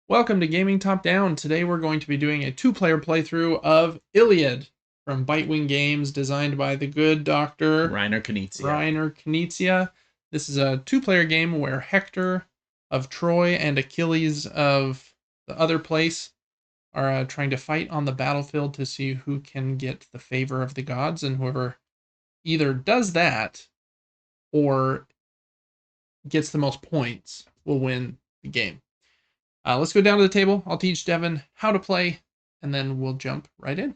Welcome to Gaming Top Down. Today we're going to be doing a two-player playthrough of Iliad from Bitewing Games, designed by the good Dr. Knizia. Reiner Knizia. This is a two-player game where Hector of Troy and Achilles of the other place are trying to fight on the battlefield to see who can get the favor of the gods, and whoever either does that or gets the most points will win the game. Let's go down to the table. I'll teach Devin how to play, and then we'll jump right in.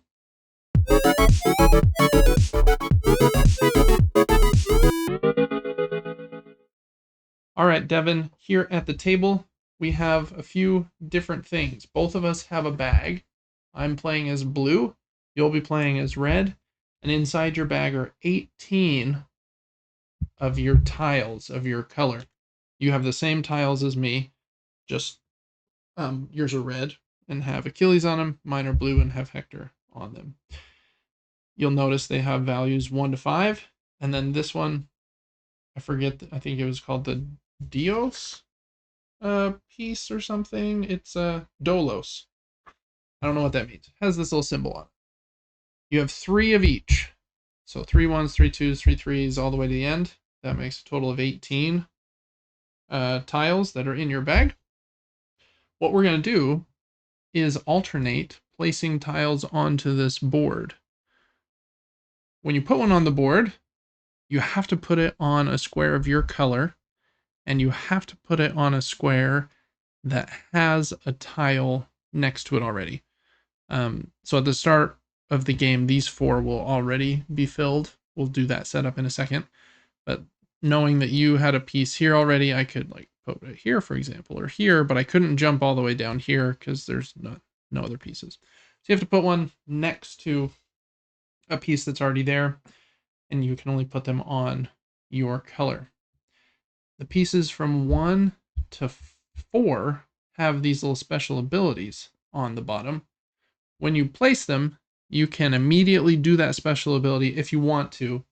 All right, Devin, here at the table, we have a few different things. Both of us have a bag. I'm playing as blue. You'll be playing as red. And inside your bag are 18 of your tiles of your color. You have the same tiles as me, just yours are red and have Achilles on them. Mine are blue and have Hector on them. You'll notice they have values 1 to 5. And then this one, I forget, I think it was called the Dios piece or something. It's Dolos. I don't know what that means. It has this little symbol on it. You have 3 of each. So 3 1s, 3 2s, 3 3s, all the way to the end. That makes a total of 18 tiles that are in your bag. What we're going to do is alternate placing tiles onto this board. When you put one on the board, you have to put it on a square of your color, and you have to put it on a square that has a tile next to it already. So at the start of the game, these 4 will already be filled. We'll do that setup in a second. But knowing that you had a piece here already, I could like put it here, for example, or here, but I couldn't jump all the way down here because there's no other pieces. So you have to put one next to a piece that's already there, and you can only put them on your color. The pieces from 1 to 4 have these little special abilities on the bottom. When you place them, you can immediately do that special ability if you want to.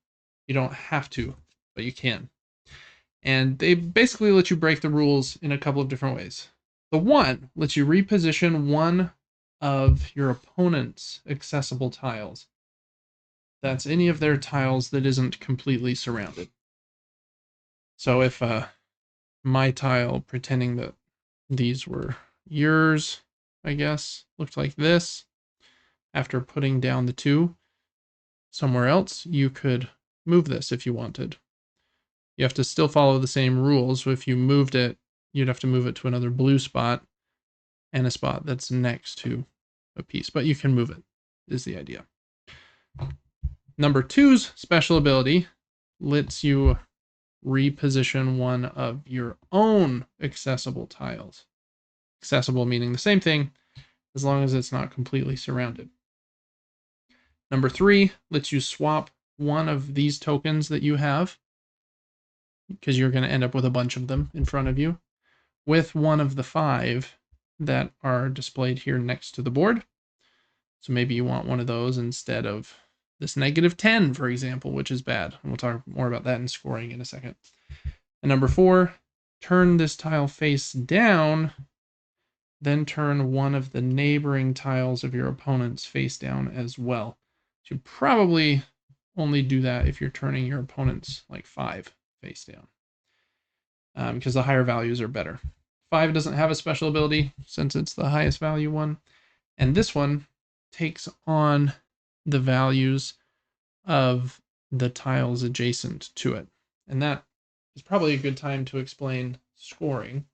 You don't have to, but you can. And they basically let you break the rules in a couple of different ways. The 1 lets you reposition one of your opponent's accessible tiles. That's any of their tiles that isn't completely surrounded. So if my tile, pretending that these were yours, I guess, looked like this, after putting down the 2 somewhere else, you could move this if you wanted. You have to still follow the same rules. So if you moved it, you'd have to move it to another blue spot and a spot that's next to a piece, but you can move it, is the idea. Number 2's special ability lets you reposition one of your own accessible tiles. Accessible meaning the same thing, as long as it's not completely surrounded. Number 3 lets you swap one of these tokens that you have, because you're going to end up with a bunch of them in front of you, with one of the 5 that are displayed here next to the board. So maybe you want one of those instead of this -10, for example, which is bad. And we'll talk more about that in scoring in a second. And number 4, turn this tile face down, then turn one of the neighboring tiles of your opponent's face down as well. You should probably only do that if you're turning your opponent's like 5 face down, because the higher values are better. 5 doesn't have a special ability since it's the highest value one, and this one takes on the values of the tiles adjacent to it. And that is probably a good time to explain scoring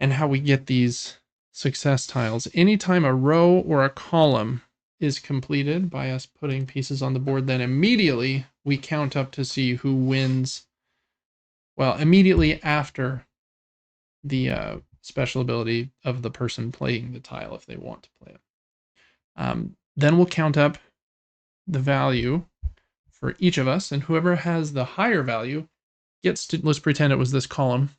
and how we get these success tiles. Anytime a row or a column is completed by us putting pieces on the board, then immediately we count up to see who wins. Well, immediately after the special ability of the person playing the tile, if they want to play it. Then we'll count up the value for each of us, and whoever has the higher value gets to, let's pretend it was this column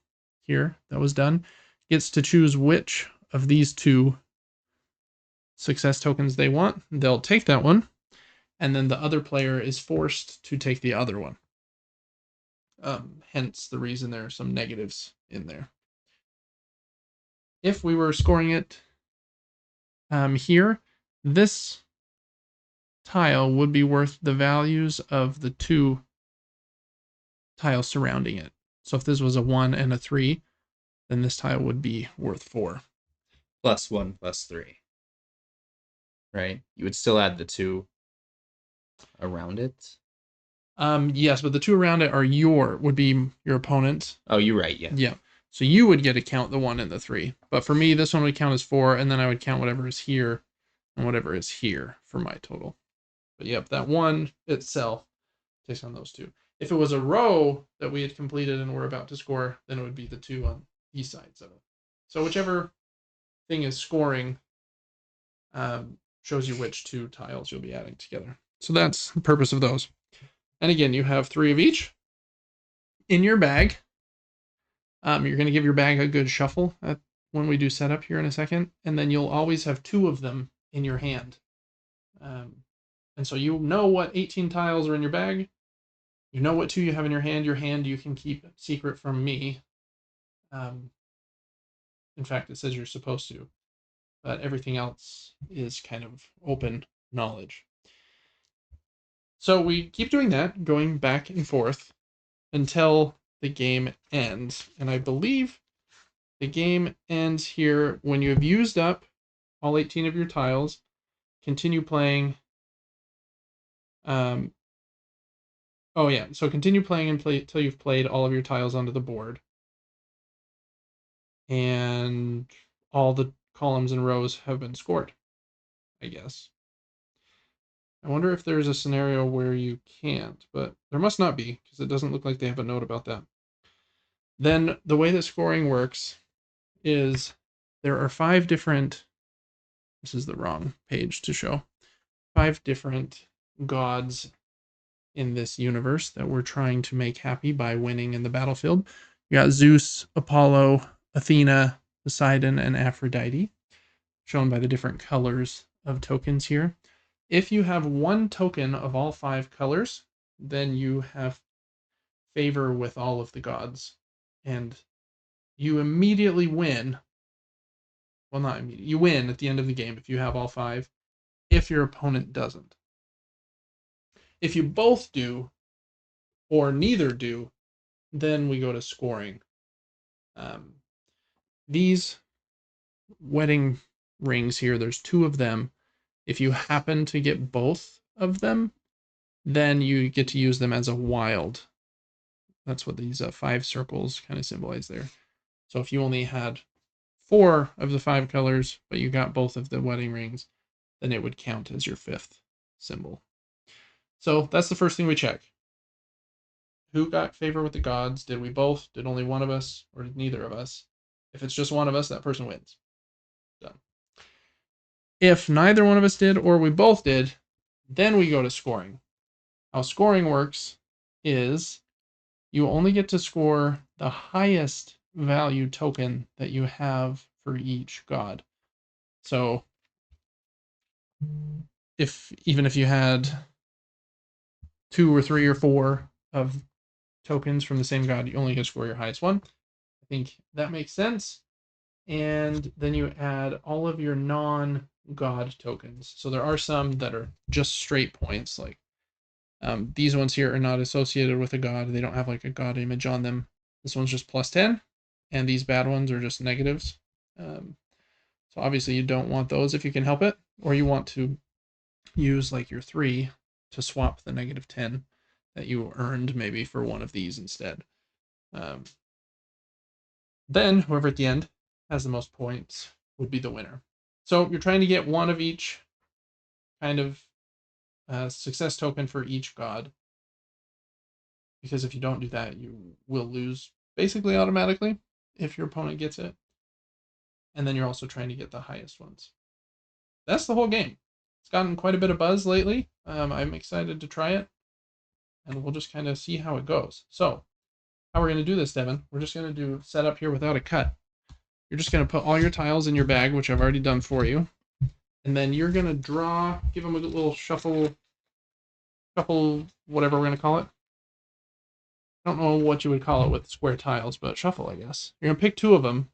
here that was done, gets to choose which of these 2 success tokens they want. They'll take that one, and then the other player is forced to take the other one. Hence the reason there are some negatives in there. if we were scoring it here, this tile would be worth the values of the 2 tiles surrounding it. So if this was a 1 and a 3, then this tile would be worth 4. +1 +3. Right? You would still add the 2 around it. Yes, but the 2 around it would be your opponent. Oh, you're right. Yeah. Yeah. So you would get to count the 1 and the 3. But for me, this one would count as 4, and then I would count whatever is here and whatever is here for my total. But yep, that 1 itself takes on those 2. If it was a row that we had completed and we're about to score, then it would be the 2 on each sides of it. So whichever thing is scoring shows you which 2 tiles you'll be adding together. So that's the purpose of those. And again, you have 3 of each in your bag. You're going to give your bag a good shuffle when we do setup here in a second, and then you'll always have 2 of them in your hand. And so you know what 18 tiles are in your bag. You know what 2 you have in your hand. Your hand you can keep secret from me. In fact, it says you're supposed to, but everything else is kind of open knowledge. So we keep doing that, going back and forth until the game ends. And I believe the game ends here when you have used up all 18 of your tiles. Continue playing. Oh yeah, so continue playing until you've played all of your tiles onto the board. And all the columns and rows have been scored, I guess. I wonder if there's a scenario where you can't, but there must not be, because it doesn't look like they have a note about that. Then the way that scoring works is there are 5 different, this is the wrong page to show, 5 different gods in this universe that we're trying to make happy by winning in the battlefield. You got Zeus, Apollo, Athena, Poseidon, and Aphrodite, shown by the different colors of tokens here. If you have 1 token of all 5 colors, then you have favor with all of the gods, and you immediately win. Well, not immediately. You win at the end of the game if you have all 5, if your opponent doesn't. If you both do, or neither do, then we go to scoring. These wedding rings here, there's 2 of them. If you happen to get both of them, then you get to use them as a wild. That's what these 5 circles kind of symbolize there. So if you only had 4 of the 5 colors, but you got both of the wedding rings, then it would count as your 5th symbol. So that's the first thing we check. Who got favor with the gods? Did we both? Did only one of us? Or did neither of us? If it's just one of us, that person wins. Done. If neither one of us did, or we both did, then we go to scoring. How scoring works is you only get to score the highest value token that you have for each god. So even if you had 2 or 3 or 4 of tokens from the same god, you only get to score your highest one. I think that makes sense. And then you add all of your non-god tokens. So there are some that are just straight points, like these ones here are not associated with a god. They don't have like a god image on them. This one's just +10, and these bad ones are just negatives. So obviously you don't want those if you can help it, or you want to use like your 3 to swap the -10 that you earned maybe for one of these instead. Then whoever at the end has the most points would be the winner. So you're trying to get one of each kind of success token for each god, because if you don't do that, you will lose basically automatically if your opponent gets it. And then you're also trying to get the highest ones. That's the whole game. It's gotten quite a bit of buzz lately. I'm excited to try it, and we'll just kind of see how it goes. So how we're going to do this, Devin, we're just going to do setup here without a cut. You're just going to put all your tiles in your bag, which I've already done for you. And then you're going to draw, give them a little shuffle, whatever we're going to call it. I don't know what you would call it with square tiles, but shuffle, I guess. You're going to pick 2 of them,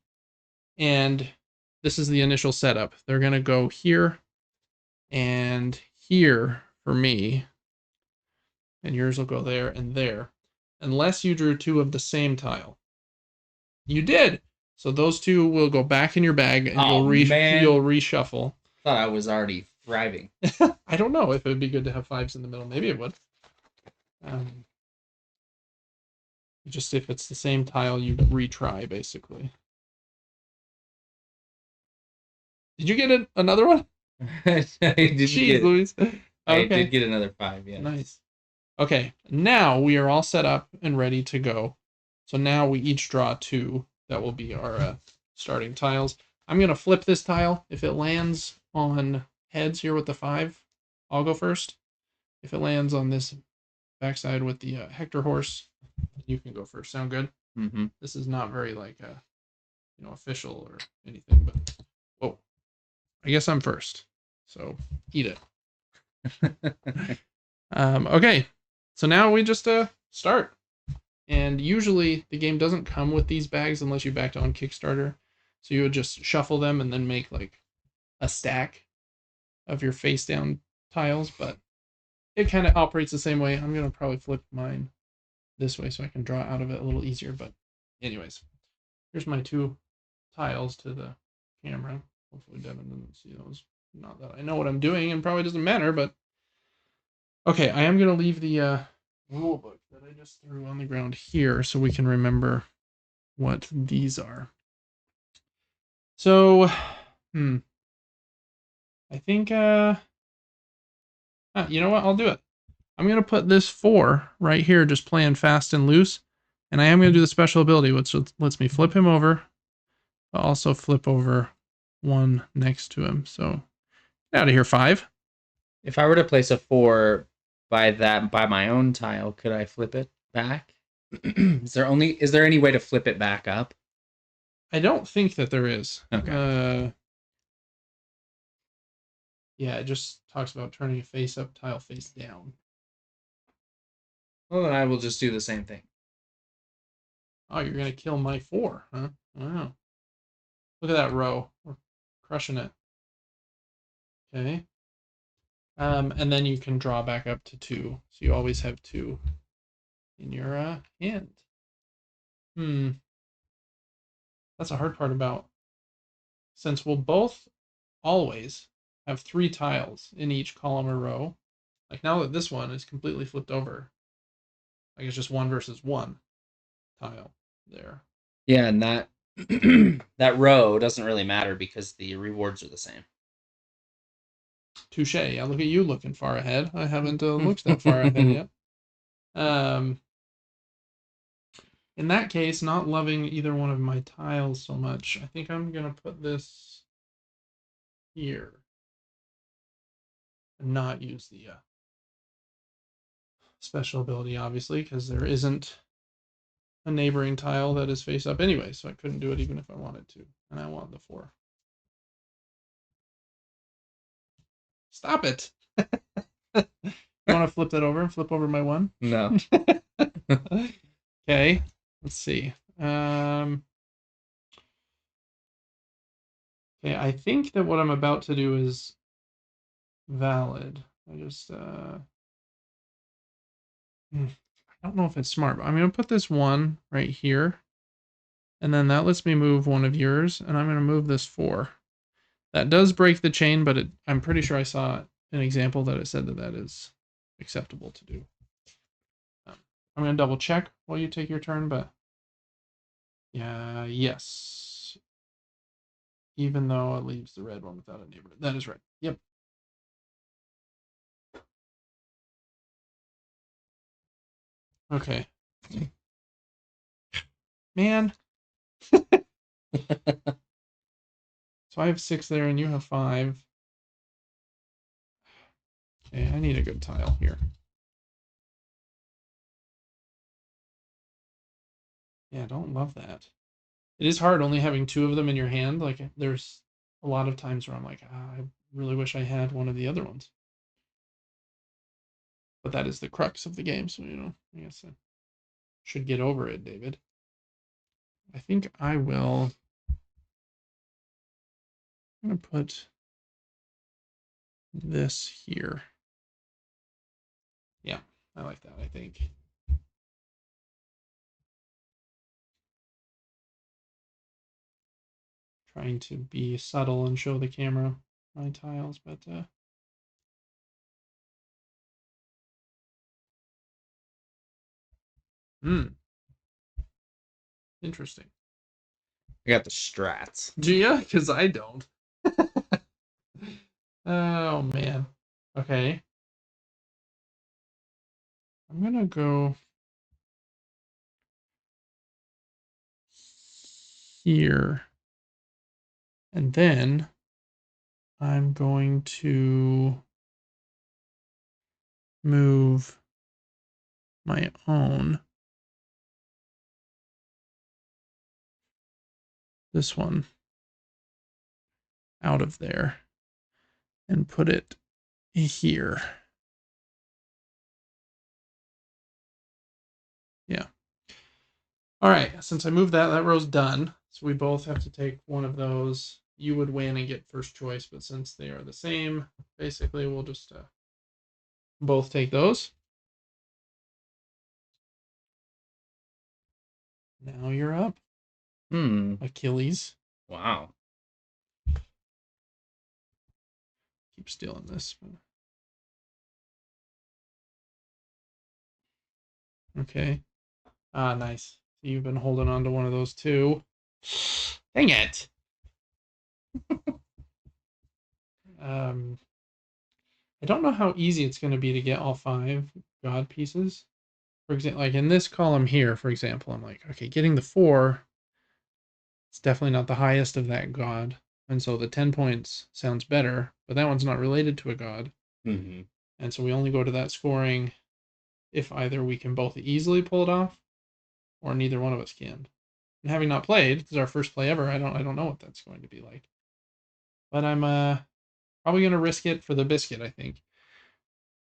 and this is the initial setup. They're going to go here and here for me. And yours will go there and there. Unless you drew two of the same tile. You did. So those two will go back in your bag and Oh, you'll reshuffle. Thought I was already thriving. I don't know if it would be good to have fives in the middle. Maybe it would. Just if it's the same tile, you retry, basically. Did you get another one? I Jeez, Louise. I did get another 5, yeah. Nice. Okay, now we are all set up and ready to go. So now we each draw 2. That will be our starting tiles. I'm going to flip this tile. If it lands on heads here with the 5, I'll go first. If it lands on this backside with the Hector horse, you can go first. Sound good? Mm-hmm. This is not very official or anything, but whoa, I guess I'm first. So eat it. Okay, so now we just start. And usually the game doesn't come with these bags unless you backed on Kickstarter. So you would just shuffle them and then make like a stack of your face down tiles, but it kind of operates the same way. I'm going to probably flip mine this way so I can draw out of it a little easier. But anyways, here's my 2 tiles to the camera. Hopefully Devin doesn't see those. Not that I know what I'm doing and probably doesn't matter, but okay, I am going to leave the rule book that I just threw on the ground here so we can remember what these are. So, I think, you know what? I'll do it. I'm going to put this 4 right here, just playing fast and loose. And I am going to do the special ability, which lets me flip him over, but also flip over 1 next to him. So, get out of here, 5. If I were to place a 4 by my own tile, could I flip it back? Is there any way to flip it back up? I don't think that there is. Okay. Yeah, it just talks about turning a face up, tile face down. Well, then I will just do the same thing. Oh, you're going to kill my 4, huh? Wow. Look at that row. We're crushing it. Okay. And then you can draw back up to 2. So you always have 2 in your hand. That's a hard part about. Since we'll both always have 3 tiles in each column or row. Like now that this one is completely flipped over, like it's just 1 versus 1 tile there. Yeah, and that that row doesn't really matter because the rewards are the same. Touche. Yeah, look at you looking far ahead. I haven't looked that far ahead yet. In that case, not loving either one of my tiles so much, I think I'm going to put this here and not use the special ability, obviously, because there isn't a neighboring tile that is face up anyway, so I couldn't do it even if I wanted to, and I want the 4. Stop it! You want to flip that over and flip over my 1? No. Okay, let's see. Okay, I think that what I'm about to do is valid. I just I don't know if it's smart, but I'm going to put this 1 right here. And then that lets me move 1 of yours, and I'm going to move this 4. That does break the chain, but I'm pretty sure I saw an example that it said that is acceptable to do. I'm going to double check while you take your turn, but yeah, yes. Even though it leaves the red one without a neighbor. That is right. Yep. Okay. Man. So I have 6 there and you have 5. Okay, I need a good tile here. Yeah, I don't love that. It is hard only having 2 of them in your hand. Like, there's a lot of times where I'm like, I really wish I had one of the other ones. But that is the crux of the game, so, I guess I should get over it, David. I think I will I'm going to put this here. Yeah, I like that, I think. Trying to be subtle and show the camera my tiles, but interesting. I got the strats. Do you? Because I don't. Oh man. Okay. I'm gonna go here. And then I'm going to move my own. This one out of there and put it here. Yeah. All right. Since I moved that, that row's done. So we both have to take one of those. You would win and get first choice, but since they are the same, basically we'll just both take those. Now you're up. Achilles. Wow. Keep stealing this. Okay. Ah, nice. You've been holding on to one of those too. Dang it. I don't know how easy it's going to be to get all 5 god pieces. For example, like in this column here, for example, I'm like, okay, getting the 4, it's definitely not the highest of that god. And so the 10 points sounds better, but that one's not related to a god. Mm-hmm. And so we only go to that scoring if either we can both easily pull it off or neither one of us can. And having not played, this is our first play ever, I don't know what that's going to be like. But I'm probably going to risk it for the biscuit, I think.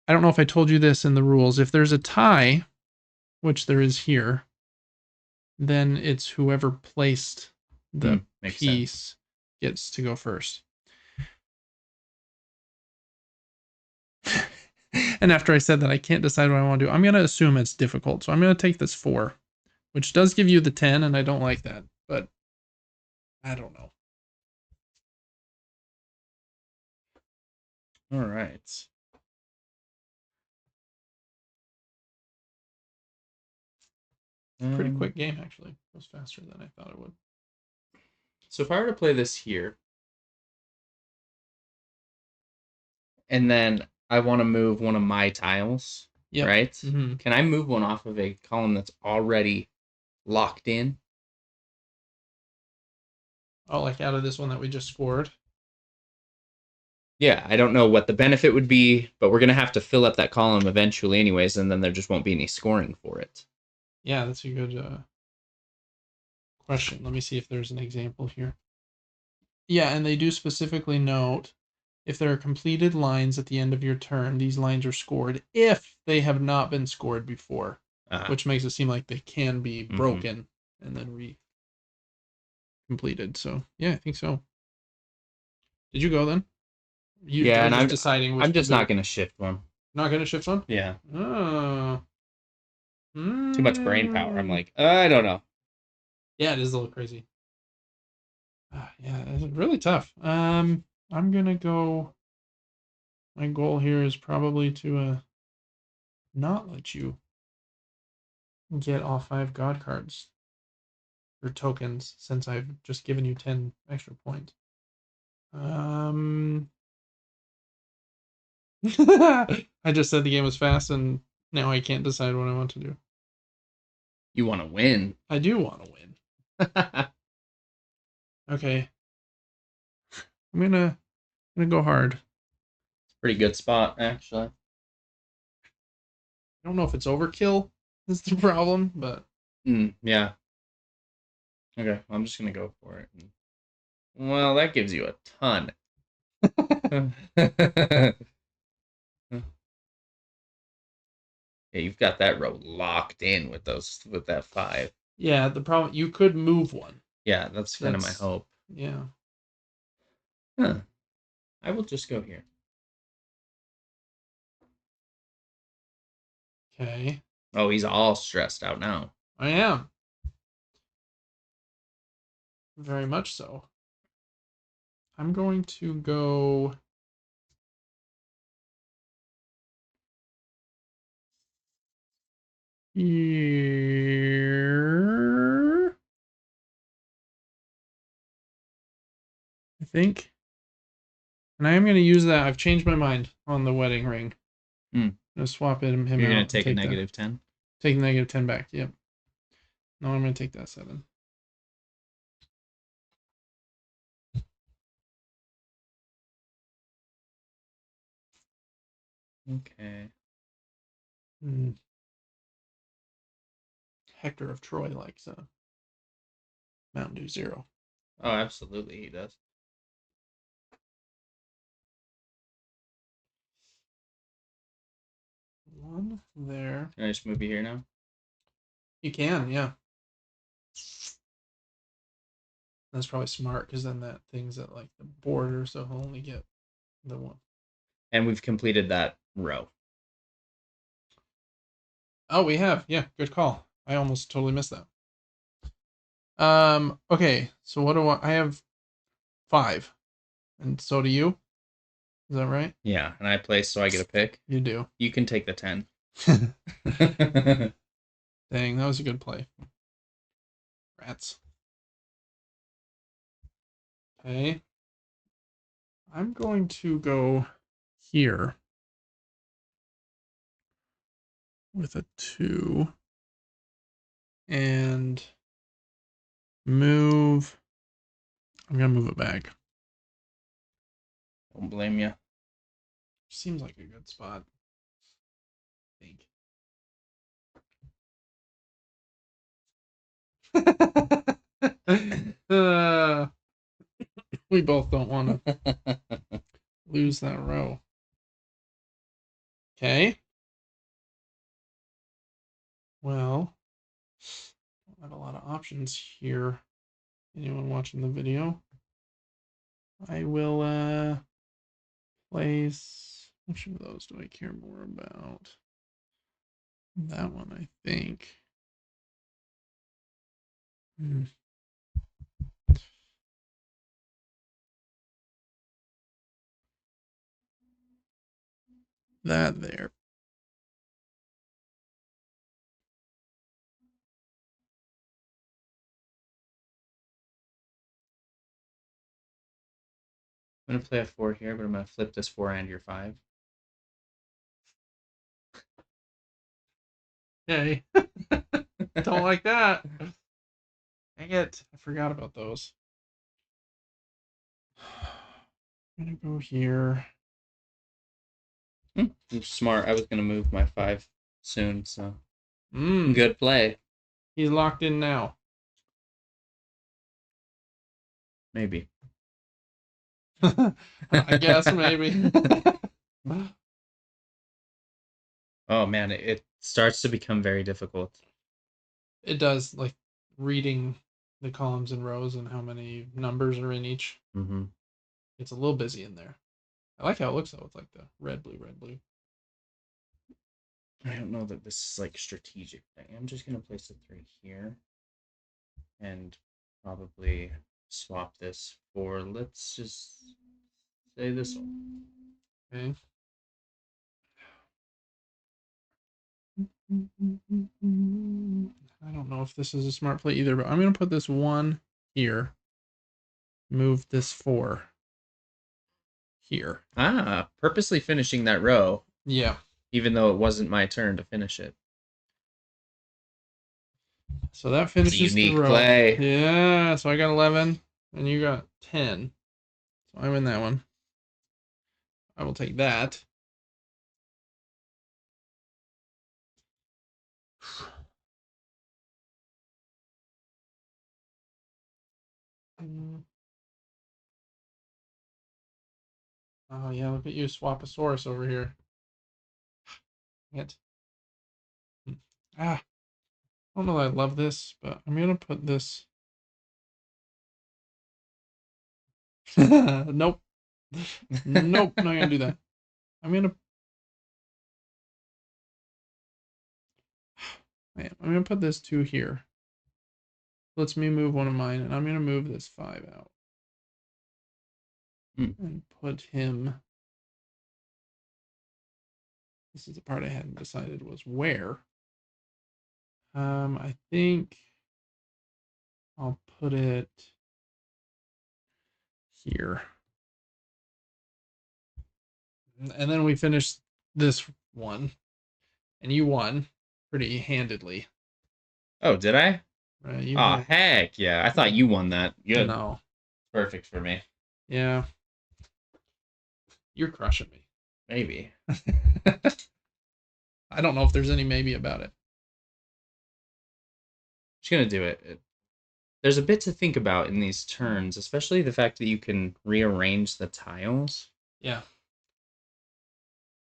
I don't know if I told you this in the rules. If there's a tie, which there is here, then it's whoever placed the piece gets to go first. And after I said that, I can't decide what I want to do. I'm going to assume it's difficult. So I'm going to take this 4, which does give you the 10, and I don't like that. But I don't know. All right. Pretty quick game, actually. It goes faster than I thought it would. So if I were to play this here, and then I want to move one of my tiles, right? Mm-hmm. Can I move one off of a column that's already locked in? Oh, like out of this one that we just scored? Yeah, I don't know what the benefit would be, but we're going to have to fill up that column eventually anyways, and then there just won't be any scoring for it. Yeah, that's a good question. Let me see if there's an example here. Yeah, and they do specifically note if there are completed lines at the end of your turn, these lines are scored if they have not been scored before, which makes it seem like they can be broken and then completed. So, yeah, I think so. Did you go then? Yeah, and just deciding which I'm just not going to shift one. Not going to shift one? Yeah. Oh. Too much brain power. I'm like, I don't know. Yeah, it is a little crazy. Yeah, it's really tough. I'm gonna go. My goal here is probably to not let you get all 5 god cards or tokens since I've just given you 10 extra points. I just said the game was fast and now I can't decide what I want to do. You want to win. I do want to win. Okay. I'm gonna go hard. It's a pretty good spot, actually. I don't know if it's overkill is the problem, but yeah. Okay, I'm just gonna go for it. Well, that gives you a ton. Yeah, you've got that row locked in with that 5. Yeah, the problem you could move one. Yeah, that's kind of my hope. Yeah. Huh. I will just go here. Okay. Oh, he's all stressed out now. I am. Very much so. I'm going to go here. I think. And I am going to use that. I've changed my mind on the wedding ring. Hmm. I'm going to swap him You're out. gonna And take a that. negative 10. Take the negative 10 back. Yep. No, I'm going to take that 7. Okay. Hector of Troy likes Mountain Dew Zero. Oh, absolutely, he does. One there. Can I just move you here now? You can, yeah. That's probably smart because then that thing's at like the border, so he'll only get the one. And we've completed that row. Oh, we have. Yeah, good call. I almost totally missed that. Okay, so what do I have 5. And so do you? Is that right? Yeah, and I place, so I get a pick. You do. You can take the 10. Dang, that was a good play. Rats. Okay. I'm going to go here with a 2 and move. I'm going to move it back. Don't blame you. Seems like a good spot. I think. We both don't want to lose that row. Okay. Well, don't have a lot of options here. Anyone watching the video? I will place. Which of those do I care more about? That one, I think. That there. I'm gonna play a 4 here, but I'm gonna flip this 4 and your 5. Yay. Don't like that. Dang it. I forgot about those. I'm going to go here. I'm smart. I was gonna move my 5 soon, so Mm, good play. he's locked in now. Maybe. I guess maybe. Oh man, it starts to become very difficult. It does, like reading the columns and rows and how many numbers are in each. Mm-hmm. It's a little busy in there. I like how it looks though. It's like the red, blue, red, blue. I don't know that this is like strategic thing. I'm just gonna place the 3 here and probably swap this for, let's just say, this one. Okay. I don't know if this is a smart play either, but I'm going to put this 1 here. Move this 4 here. Ah, purposely finishing that row, Yeah. even though it wasn't my turn to finish it. So that finishes the Unique row. play. Yeah. So I got 11 and you got 10. So I win that one. I will take that. Oh yeah, look at you, Swaposaurus over here. It. I don't know that I love this, but I'm gonna put this. Nope. Nope, not gonna do that. I'm gonna put this 2 here. Lets me move one of mine, and I'm gonna move this 5 out. And put him. This is the part I hadn't decided was where. I think I'll put it here. And then we finished this one. And you won pretty handedly. Oh, did I? Right? You Oh, had, heck yeah. I thought you won that. Good. no. Perfect for me. Yeah. You're crushing me. Maybe. I don't know if there's any maybe about it. Just gonna do it. There's a bit to think about in these turns, especially the fact that you can rearrange the tiles. Yeah.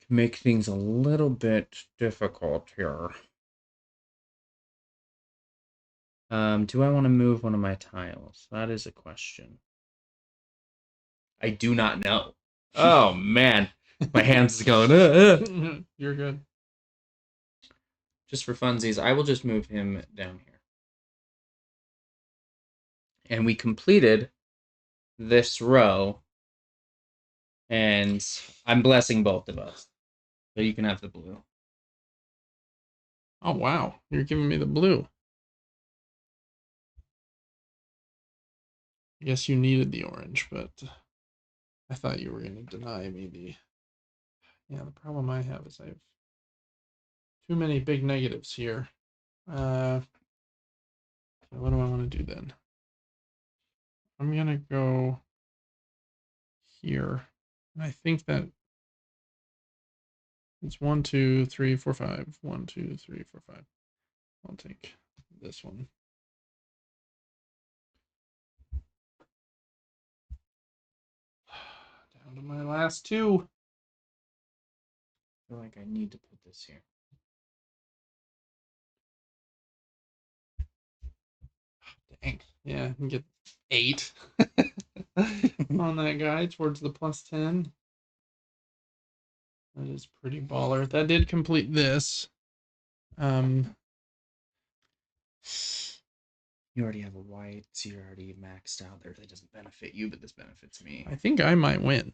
Can make things a little bit difficult here. Do I want to move one of my tiles? That is a question. I do not know. Oh man, my hands is going. You're good. Just for funsies, I will just move him down here. And we completed this row. And I'm blessing both of us. So you can have the blue. Oh wow, you're giving me the blue. I guess you needed the orange, but I thought you were going to deny me the. Yeah, the problem I have is I have too many big negatives here. What do I want to do then? I'm going to go here. And I think that it's 1, 2, 3, 4, 5. 1, 2, 3, 4, 5. I'll take this one. Down to my last 2. I feel like I need to put this here. Dang. Yeah, I can get 8 on that guy towards the plus 10. That is pretty baller. That did complete this. You already have a white, so you're already maxed out there. That doesn't benefit you, but this benefits me. I think I might win.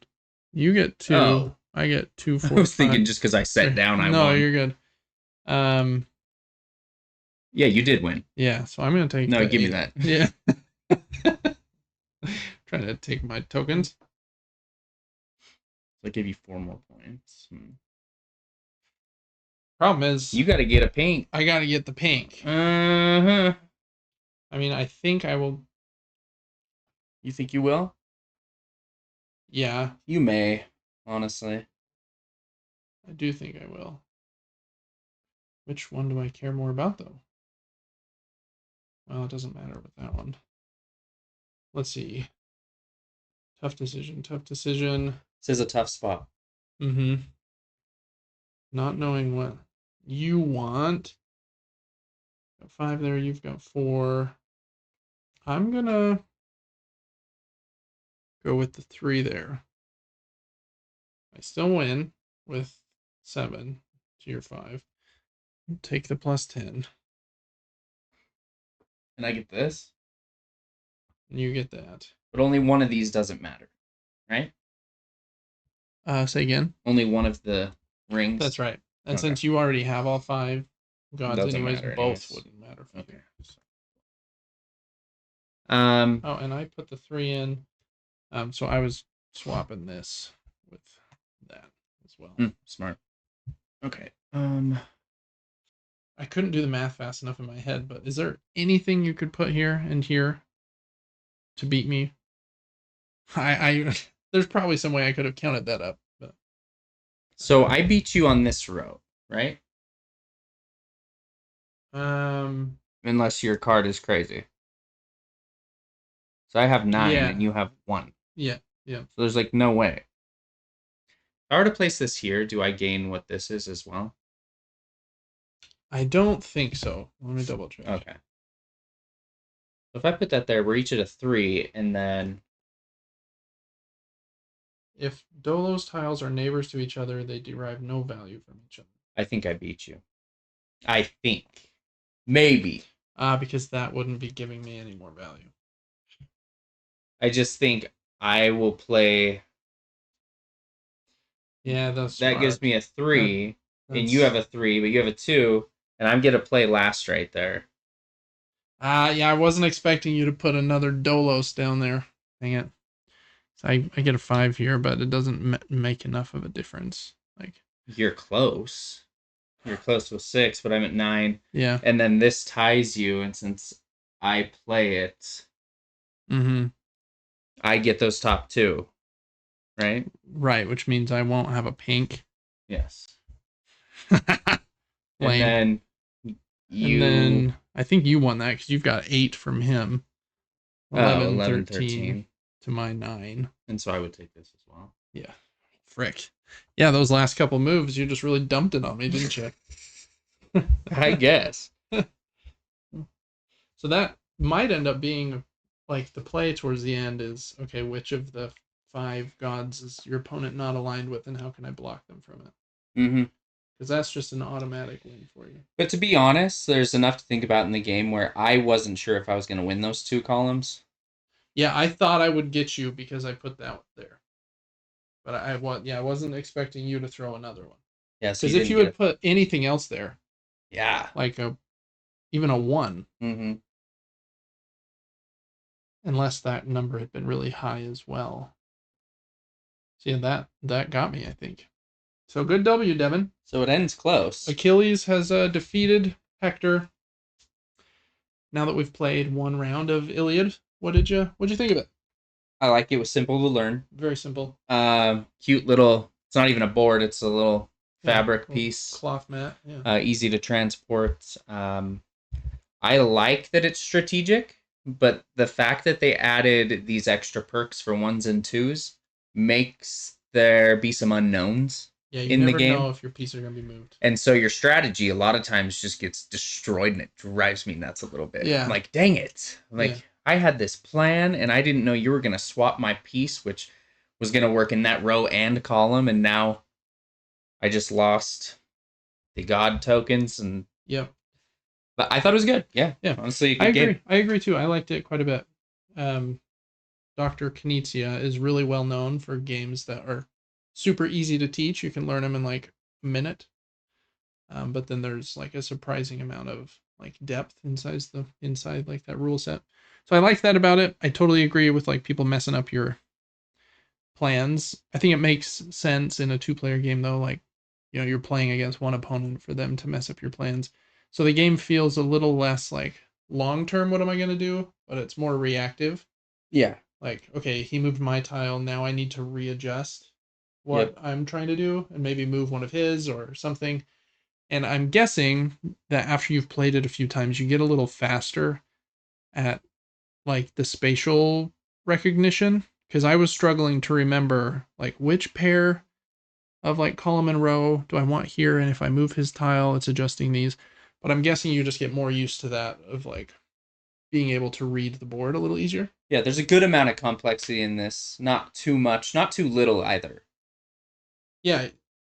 You get 2. Oh. I get 2, 4, I was 5. thinking just because I sat down, I no, won. you're good. Yeah, you did win. Yeah, so I'm gonna take. No, give 8. me that. Yeah. Trying to take my tokens. So I give you 4 more points. Problem is, You got to get a pink. I gotta get the pink. Uh-huh. I mean, I think I will. You think you will? Yeah, You may, honestly. I do think I will. Which one do I care more about, though? Well, it doesn't matter with that one. Let's see. Tough decision. Tough decision. This is a tough spot. Mm-hmm. Not knowing what you want. Got 5 there. You've got 4. I'm gonna go with the 3 there. I still win with 7 to your 5. Take the plus 10. And I get this. And you get that. But only one of these doesn't matter, right? Say again. Only one of the rings. That's right. And Okay. since you already have all 5 gods, Doesn't anyways, matter both anyways. wouldn't matter for Okay. you. So. Oh, and I put the 3 in. So I was swapping this with that as well. Smart. Okay. I couldn't do the math fast enough in my head, but is there anything you could put here and here to beat me? I there's probably some way I could have counted that up, but So I beat you on this row, right? Unless your card is crazy. So I have 9 Yeah. and you have 1. Yeah. So there's like no way. If I were to place this here, do I gain what this is as well? I don't think so. Let me double check. Okay. So if I put that there, we're each at a 3, and then If Dolo's tiles are neighbors to each other, they derive no value from each other. I think I beat you. I think. Maybe. Because that wouldn't be giving me any more value. I just think I will play. Yeah, that's That gives smart. me a 3, and you That's have a 3, but you have a 2, and I'm gonna play last right there. yeah, I wasn't expecting you to put another Dolos down there. Dang it. So I get a 5 here, but it doesn't make enough of a difference. Like, You're close. You're close with 6, but I'm at 9. yeah. And then this ties you, and since I play it, Mm-hmm. I get those top 2, right? Right, which means I won't have a pink. Yes. And Lame. then And you. then I think you won that because you've got 8 from him. 11, 11, 13 13. to my 9. And so I would take this as well. Yeah. Frick. Yeah, those last couple moves, you just really dumped it on me, didn't you? I guess. So that might end up being like the play towards the end is okay, which of the 5 gods is your opponent not aligned with, and how can I block them from it? Mm-hmm. Because that's just an automatic win for you. But to be honest, there's enough to think about in the game where I wasn't sure if I was going to win those 2 columns. Yeah, I thought I would get you because I put that there, but I wasn't expecting you to throw another one. Yeah, so Because if you had put anything else there, yeah, like even a 1, mm-hmm. unless that number had been really high as well. So yeah, that got me, I think. So good W, Devin. So it ends close. Achilles has defeated Hector. Now that we've played 1 round of Iliad, what'd you think of it? I like it. It was simple to learn. Very simple. Cute little. It's not even a board. It's a little fabric little piece. Cloth mat. Yeah. Easy to transport. I like that it's strategic, but the fact that they added these extra perks for 1s and 2s makes there be some unknowns Yeah, you in never the game. know if your pieces are going to be moved. And so your strategy a lot of times just gets destroyed, and it drives me nuts a little bit. Yeah. I'm like, dang it. I had this plan and I didn't know you were going to swap my piece, which was going to work in that row and column. And now I just lost the god tokens. And Yep. but I thought it was good. Yeah. Yeah. Honestly, I agree. I agree too. I liked it quite a bit. Dr. Knizia is really well known for games that are super easy to teach. You can learn them in like a minute. But then there's like a surprising amount of like depth inside like that rule set. So I like that about it. I totally agree with like people messing up your plans. I think it makes sense in a 2-player game though, like you're playing against one opponent for them to mess up your plans. So the game feels a little less like long term, what am I going to do? But it's more reactive. Yeah. Like, okay, he moved my tile, now I need to readjust what I'm trying to do and maybe move one of his or something. And I'm guessing that after you've played it a few times, you get a little faster at like the spatial recognition, because I was struggling to remember like which pair of like column and row do I want here, and if I move his tile, it's adjusting these. But I'm guessing you just get more used to that of like being able to read the board a little easier. Yeah, there's a good amount of complexity in this. Not too much, not too little either. Yeah,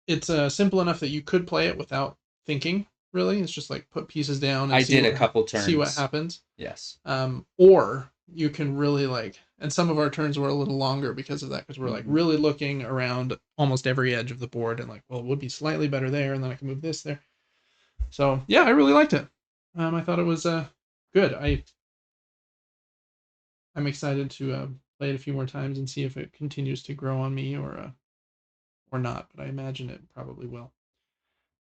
it's simple enough that you could play it without thinking. Really, it's just like put pieces down. And I did a couple turns. See what happens. Yes. Or you can really like, and some of our turns were a little longer because of that, because we're like really looking around almost every edge of the board and like, well, it would be slightly better there, and then I can move this there. So yeah, I really liked it. I thought it was good. I'm excited to play it a few more times and see if it continues to grow on me or not. But I imagine it probably will.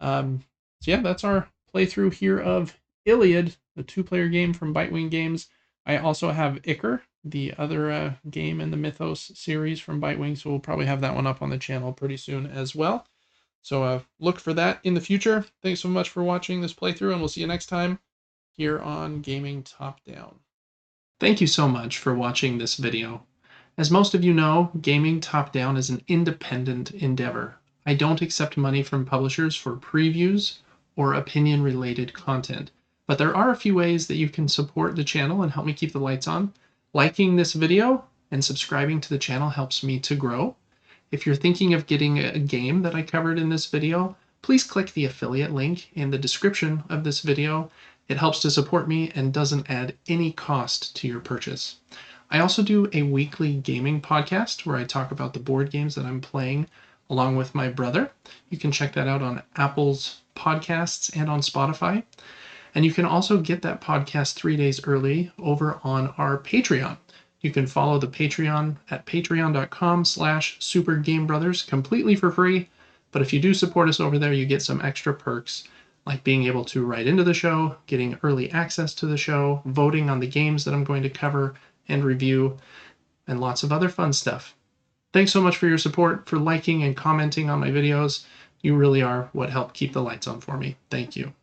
So yeah, that's our playthrough here of Iliad, the 2-player game from Bitewing Games. I also have Icar, the other game in the Mythos series from Bitewing, so we'll probably have that one up on the channel pretty soon as well. So look for that in the future. Thanks so much for watching this playthrough, and we'll see you next time here on Gaming Top Down. Thank you so much for watching this video. As most of you know, Gaming Top Down is an independent endeavor. I don't accept money from publishers for previews or opinion-related content, but there are a few ways that you can support the channel and help me keep the lights on. Liking this video and subscribing to the channel helps me to grow. If you're thinking of getting a game that I covered in this video, please click the affiliate link in the description of this video. It helps to support me and doesn't add any cost to your purchase. I also do a weekly gaming podcast where I talk about the board games that I'm playing along with my brother. You can check that out on Apple's podcasts and on Spotify. And you can also get that podcast 3 days early over on our Patreon. You can follow the Patreon at patreon.com/supergamebrothers completely for free. But if you do support us over there, you get some extra perks like being able to write into the show, getting early access to the show, voting on the games that I'm going to cover and review, and lots of other fun stuff. Thanks so much for your support, for liking and commenting on my videos. You really are what helped keep the lights on for me. Thank you.